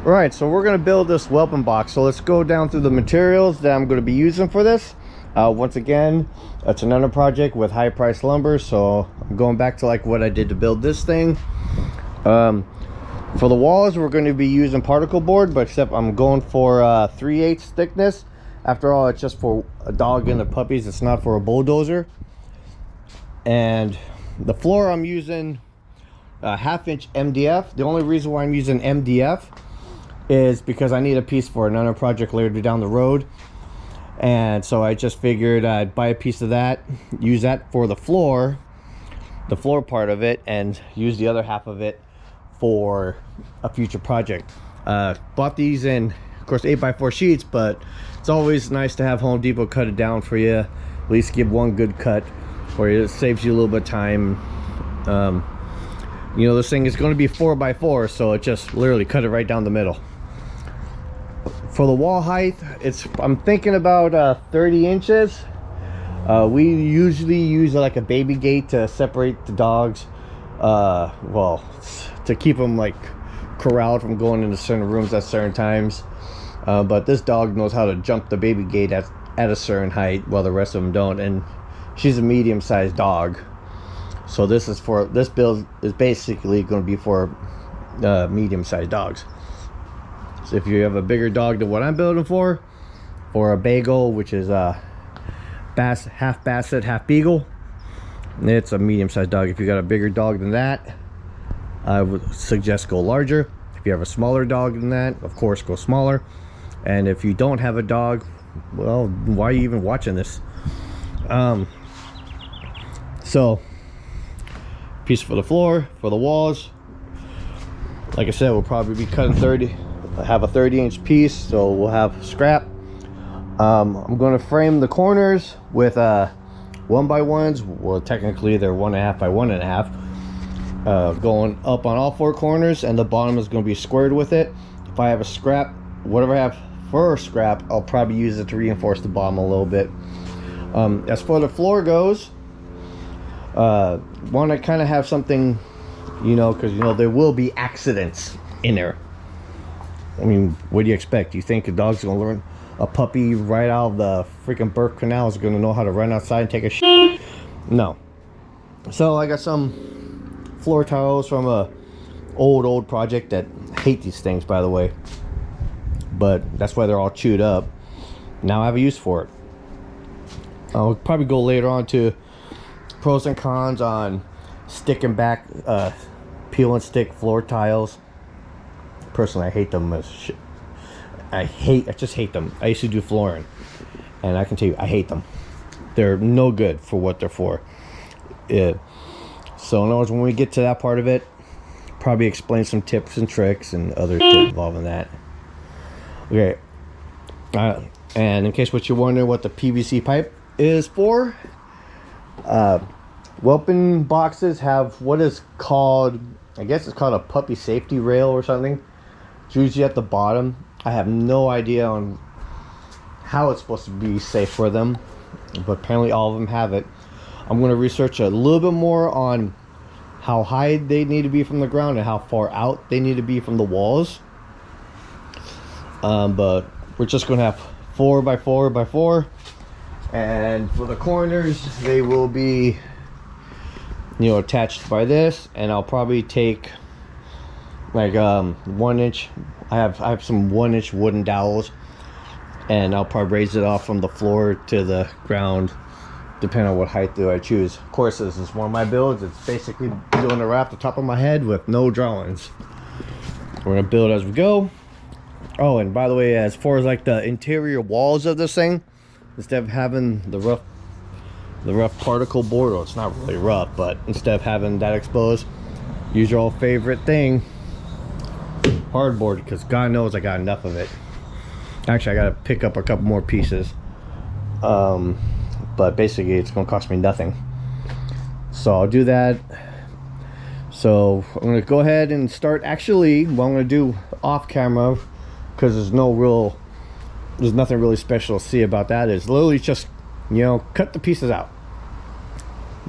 Right, so we're going to build this whelping box. So let's go down through the materials that I'm going to be using for this. Once again, it's another project with high price lumber, so I'm going back to like what I did to build this thing. For the walls, we're going to be using particle board, but except I'm going for 3/8 thickness. After all, it's just for a dog and the puppies. It's not for a bulldozer. And the floor, I'm using 1/2-inch MDF. The only reason why I'm using MDF is because I need a piece for another project later down the road, and so I just figured I'd buy a piece of that, use that for the floor part of it, and use the other half of it for a future project. Bought these in, of course, 8x4 sheets, but it's always nice to have Home Depot cut it down for you, at least give one good cut for you. It saves you a little bit of time. You know, this thing is going to be 4x4, so it just literally cut it right down the middle. For the wall height, I'm thinking about 30 inches. We usually use like a baby gate to separate the dogs, well, to keep them like corralled from going into certain rooms at certain times. But this dog knows how to jump the baby gate at a certain height, while the rest of them don't, and she's a medium-sized dog. So this build is basically going to be for medium-sized dogs. So if you have a bigger dog than what I'm building for a bagel, which is half basset, half beagle, it's a medium-sized dog. If you got a bigger dog than that, I would suggest go larger. If you have a smaller dog than that, of course, go smaller. And if you don't have a dog, well, why are you even watching this? So piece for the floor, for the walls, like I said, we'll probably be cutting 30. I have a 30-inch piece, so we'll have scrap. I'm going to frame the corners with 1x1s. Well, technically they're 1.5 by 1.5, going up on all 4 corners, and the bottom is going to be squared with it. If I have a scrap, whatever I have for scrap, I'll probably use it to reinforce the bottom a little bit. As for the floor goes, want to kind of have something, you know, because you know there will be accidents in there. I mean, what do you expect? You think a dog's gonna learn, a puppy right out of the freaking birth canal is gonna know how to run outside and take a shit? No. So I got some floor tiles from a old project that hate these things, by the way, but that's why they're all chewed up. Now I have a use for it. I'll probably go later on to pros and cons on sticking back peel and stick floor tiles. Personally, I hate them as shit. I just hate them. I used to do flooring, and I can tell you, I hate them. They're no good for what they're for. So in other words, when we get to that part of it, probably explain some tips and tricks and other shit involving that. Okay. And in case what you're wondering what the PVC pipe is for, whelping boxes have what is called, I guess it's called a puppy safety rail or something. It's usually at the bottom. I have no idea on how it's supposed to be safe for them, but apparently all of them have it. I'm going to research a little bit more on how high they need to be from the ground and how far out they need to be from the walls. But we're just going to have 4x4x4, and for the corners they will be, you know, attached by this, and I'll probably take like 1-inch. I have some 1-inch wooden dowels, and I'll probably raise it off from the floor to the ground, depending on what height do I choose. Of course, this is one of my builds. It's basically doing it right off the top of my head with no drawings. We're gonna build as we go. Oh, and by the way, as far as like the interior walls of this thing, instead of having the rough particle board, or it's not really rough, but instead of having that exposed, use your old favorite thing, hardboard, because God knows I got enough of it. Actually, I gotta pick up a couple more pieces, but basically it's gonna cost me nothing, so I'll do that. So I'm gonna go ahead and start. Actually, what I'm gonna do off camera, because there's nothing really special to see about that, is literally just, you know, cut the pieces out.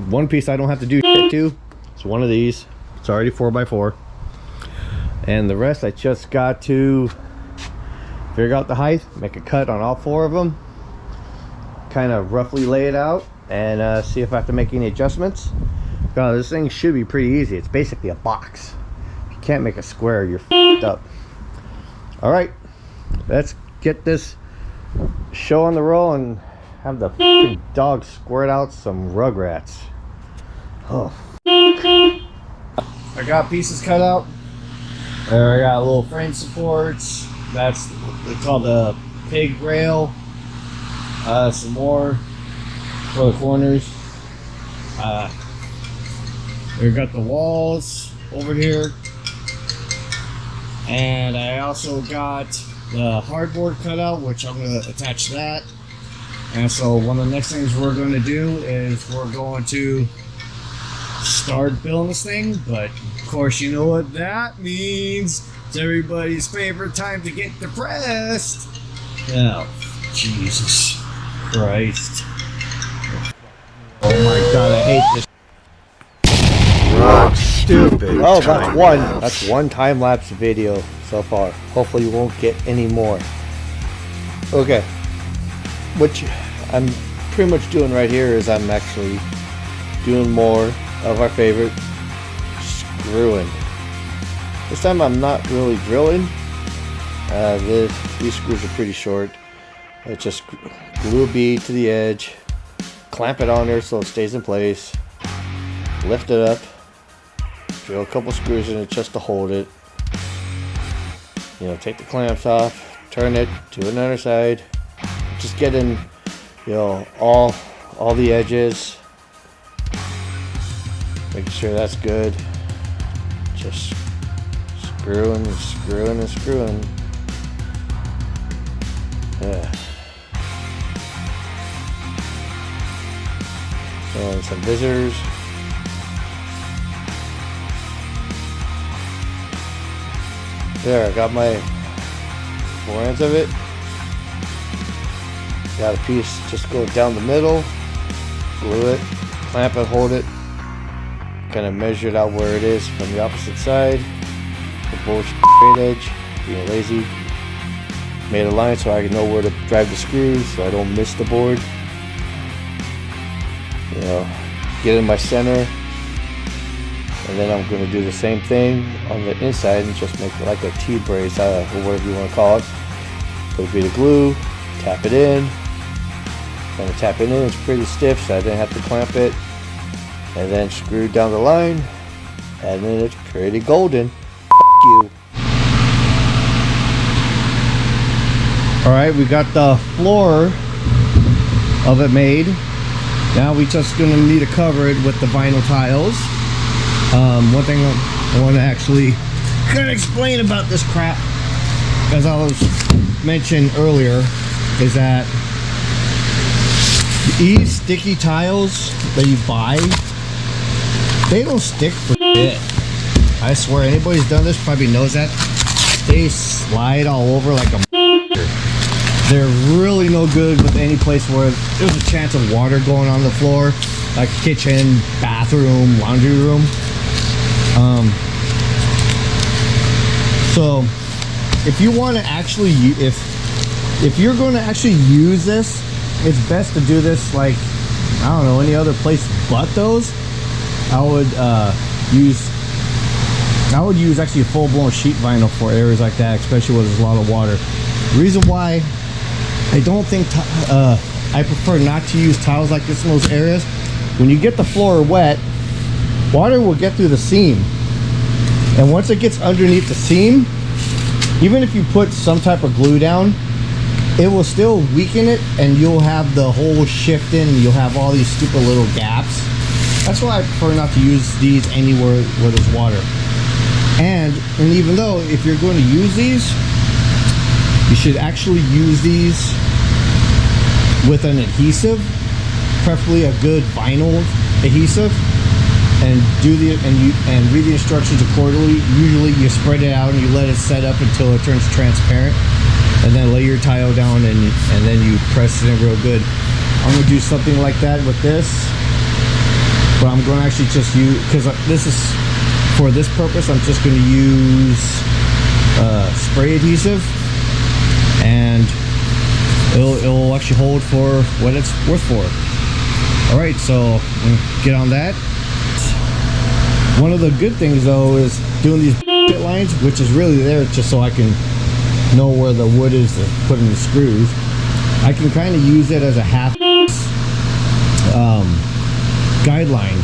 One piece I don't have to do shit to. It's one of these. It's already 4x4. And the rest I just got to figure out the height, make a cut on all 4 of them, kind of roughly lay it out, and see if I have to make any adjustments. God, this thing should be pretty easy. It's basically a box. If you can't make a square, you're f***ed up. All right, let's get this show on the roll and have the f***ing dog squirt out some Rugrats. Oh, I got pieces cut out. There, I got little frame supports. That's called the pig rail. Some more for the corners. We got the walls over here, and I also got the hardboard cut out, which I'm going to attach that. And so one of the next things we're going to do is we're going to start building this thing, but of course you know what that means. It's everybody's favorite time to get depressed. Oh, Jesus Christ. Oh my God, I hate this. Rock stupid. Oh, that's one time-lapse video so far. Hopefully you won't get any more. Okay, what I'm pretty much doing right here is I'm actually doing more of our favorite screwing. This time I'm not really drilling. These screws are pretty short. I just glue a bead to the edge, clamp it on there so it stays in place, lift it up, drill a couple screws in it just to hold it. You know, take the clamps off, turn it to another side, just getting, you know, all the edges, making sure that's good. Just screwing and screwing and screwing. Yeah. And some visitors. There, I got my 4 ends of it. Got a piece just going down the middle. Glue it, clamp it, hold it. Kind of measured out where it is from the opposite side. The bullshit straight edge, being lazy. Made a line so I can know where to drive the screws so I don't miss the board. You know, get in my center. And then I'm going to do the same thing on the inside and just make like a T-brace, or whatever you want to call it. Put a bit of glue, tap it in. Kind of tap it in, it's pretty stiff so I didn't have to clamp it. And then screw down the line. And then it's pretty golden. F*** you. Alright, we got the floor of it made. Now we just going to need to cover it with the vinyl tiles. One thing I want to actually kind of explain about this crap, as I was mentioned earlier, is that these sticky tiles that you buy, they don't stick for shit. I swear, anybody who's done this probably knows that. They slide all over like a They're really no good with any place where there's a chance of water going on the floor, like kitchen, bathroom, laundry room. So if you want to actually, if you're going to actually use this, it's best to do this like, I don't know, any other place but those. I would use actually a full-blown sheet vinyl for areas like that, especially where there's a lot of water. The reason why I don't think I prefer not to use tiles like this in those areas, when you get the floor wet, water will get through the seam, and once it gets underneath the seam, even if you put some type of glue down, it will still weaken it, and you'll have the whole shifting, and you'll have all these stupid little gaps. That's why I prefer not to use these anywhere where there's water. And even though if you're going to use these, you should actually use these with an adhesive, preferably a good vinyl adhesive, and read the instructions accordingly. Usually you spread it out and you let it set up until it turns transparent, and then lay your tile down and then you press it in real good. I'm gonna do something like that with this, but I'm going to actually just use, because this is For this purpose, I'm just going to use spray adhesive, and it'll actually hold for what it's worth for. Alright, so I'm gonna get on that. One of the good things though is doing these lines, which is really there just so I can know where the wood is to put in the screws. I can kind of use it as a half guideline,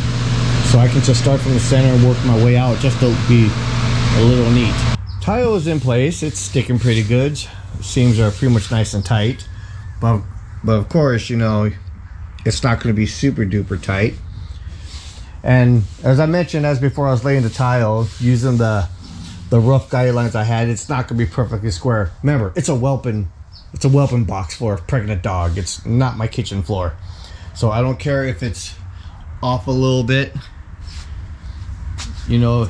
so I can just start from the center and work my way out just to be a little neat. Tile is in place, it's sticking pretty good. Seams are pretty much nice and tight, but of course, you know, it's not going to be super duper tight. And as I mentioned, as before I was laying the tile, using the rough guidelines I had, it's not going to be perfectly square. Remember, it's a whelping box for a pregnant dog. It's not my kitchen floor. So I don't care if it's off a little bit, you know,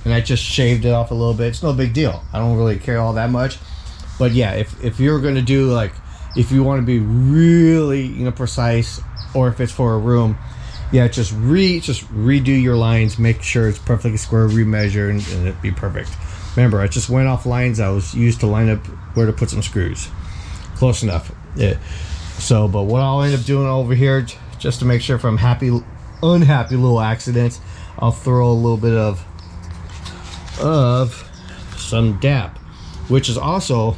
and I just shaved it off a little bit. It's no big deal. I don't really care all that much. But yeah, if you're going to do, like, if you want to be really, you know, precise, or if it's for a room, yeah, just redo your lines, make sure it's perfectly square, remeasure, and it'd be perfect. Remember, I just went off lines I was used to line up where to put some screws. Close enough. Yeah. So, but what I'll end up doing over here, just to make sure if I'm unhappy little accidents, I'll throw a little bit of some DAP, which is also,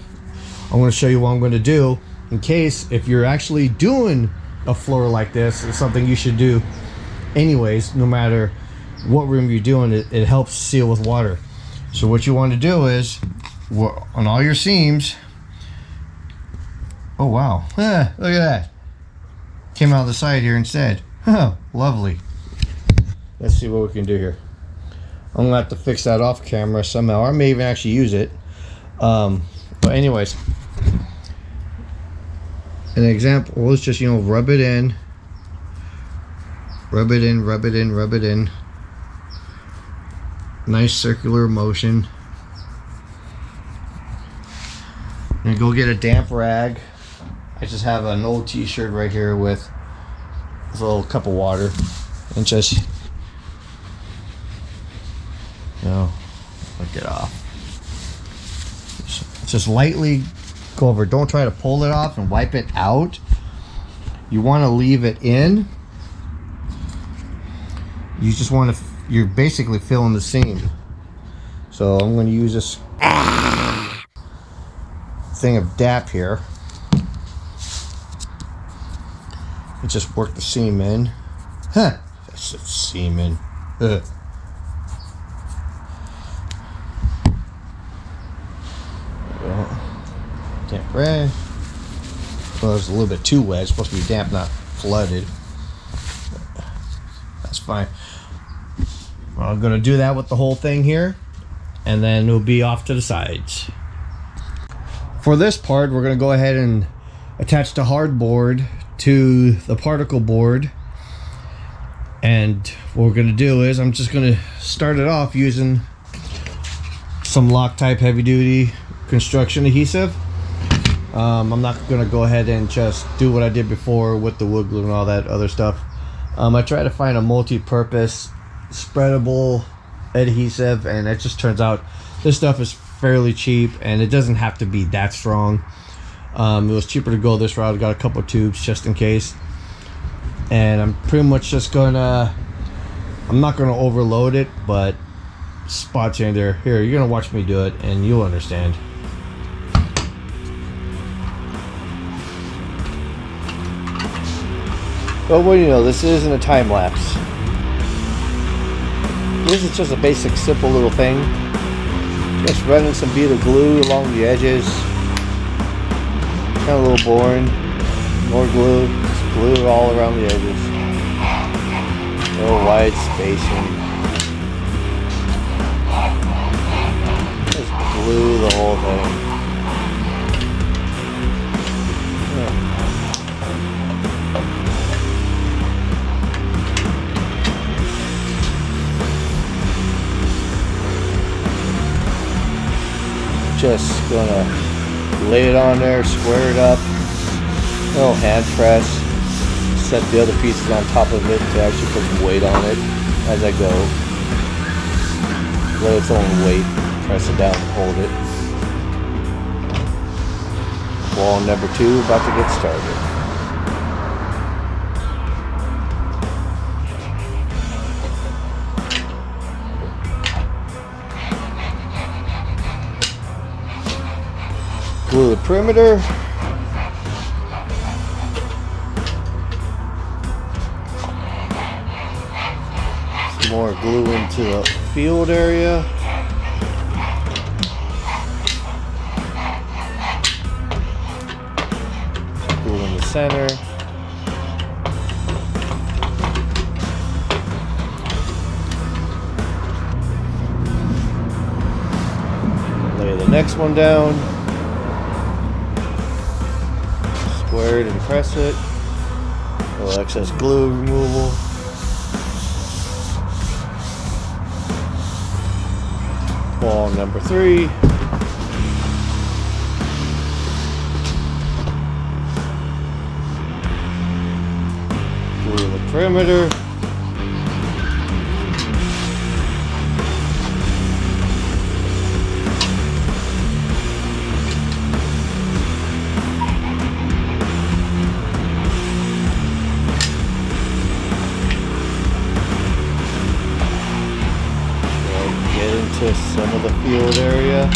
I'm going to show you what I'm going to do in case if you're actually doing a floor like this. It's something you should do anyways, no matter what room you're doing. It helps seal with water. So what you want to do is, on all your seams, oh wow, look at that, came out the side here instead. Lovely. Let's see what we can do here. I'm gonna have to fix that off camera somehow, or I may even actually use it. But anyways, an example, let's just, you know, rub it in, rub it in, rub it in, rub it in. Nice circular motion. And go get a damp rag. I just have an old t-shirt right here with a little cup of water, and just, you know, get off. Just lightly go over. Don't try to pull it off and wipe it out. You want to leave it in. You just want to, you're basically filling the seam. So I'm going to use this thing of DAP here and just work the seam in. That's the seam in. Damp rag. Well, it's a little bit too wet. It's supposed to be damp, not flooded. That's fine. Well, I'm going to do that with the whole thing here, and then it'll be off to the sides. For this part, we're going to go ahead and attach the hardboard to the particle board. And what we're going to do is, I'm just going to start it off using some Loctite heavy duty construction adhesive. I'm not going to go ahead and just do what I did before with the wood glue and all that other stuff. I try to find a multi-purpose spreadable adhesive, and it just turns out this stuff is fairly cheap, and it doesn't have to be that strong. It was cheaper to go this route. I got a couple of tubes just in case, and I'm pretty much just gonna, I'm not gonna overload it, but spots here and there. Here, you're gonna watch me do it and you'll understand. Well, what do you know, this isn't a time lapse. This is just a basic, simple little thing. Just running some bead of glue along the edges. Kind of a little boring. More glue. Just glue all around the edges. No wide spacing. Just glue the whole thing. Just gonna lay it on there, square it up, a little hand press, set the other pieces on top of it to actually put some weight on it as I go. let its own weight, press it down and hold it. Wall number 2 about to get started. Glue the perimeter. Some more glue into the field area. Glue in the center. Lay the next one down. Square it and press it. A little excess glue removal. Wall number 3. Glue the perimeter. To some of the field area.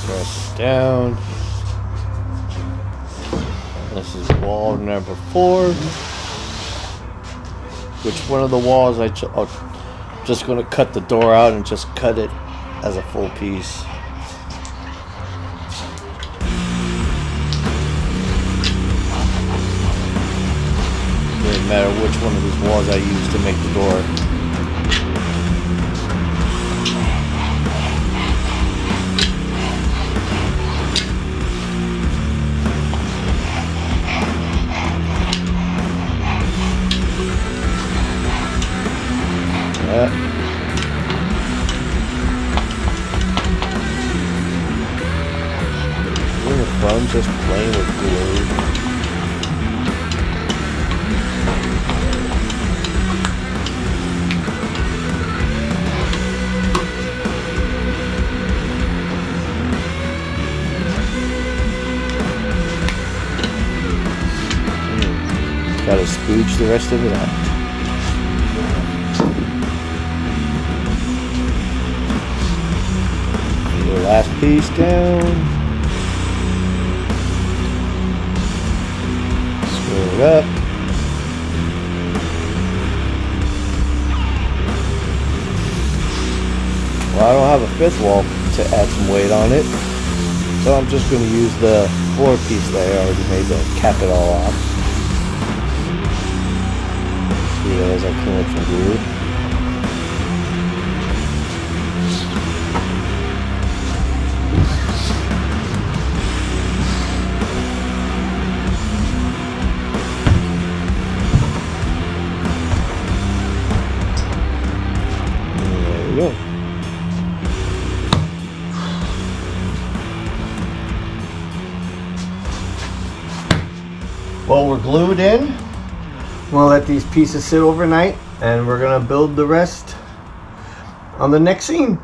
Press down. This is wall number 4. Which one of the walls I'm just going to cut the door out and just cut it as a full piece. Doesn't matter which one of these walls I use to make the door. In the front, just playing with glue. Gotta spooge the rest of it out. Last piece down. Screw it up. Well, I don't have a 5th wall to add some weight on it, so I'm just going to use the 4 piece that I already made to cap it all off. See that as I clean up some glue. Go. Well, we're glued in. We'll let these pieces sit overnight and we're gonna build the rest on the next scene.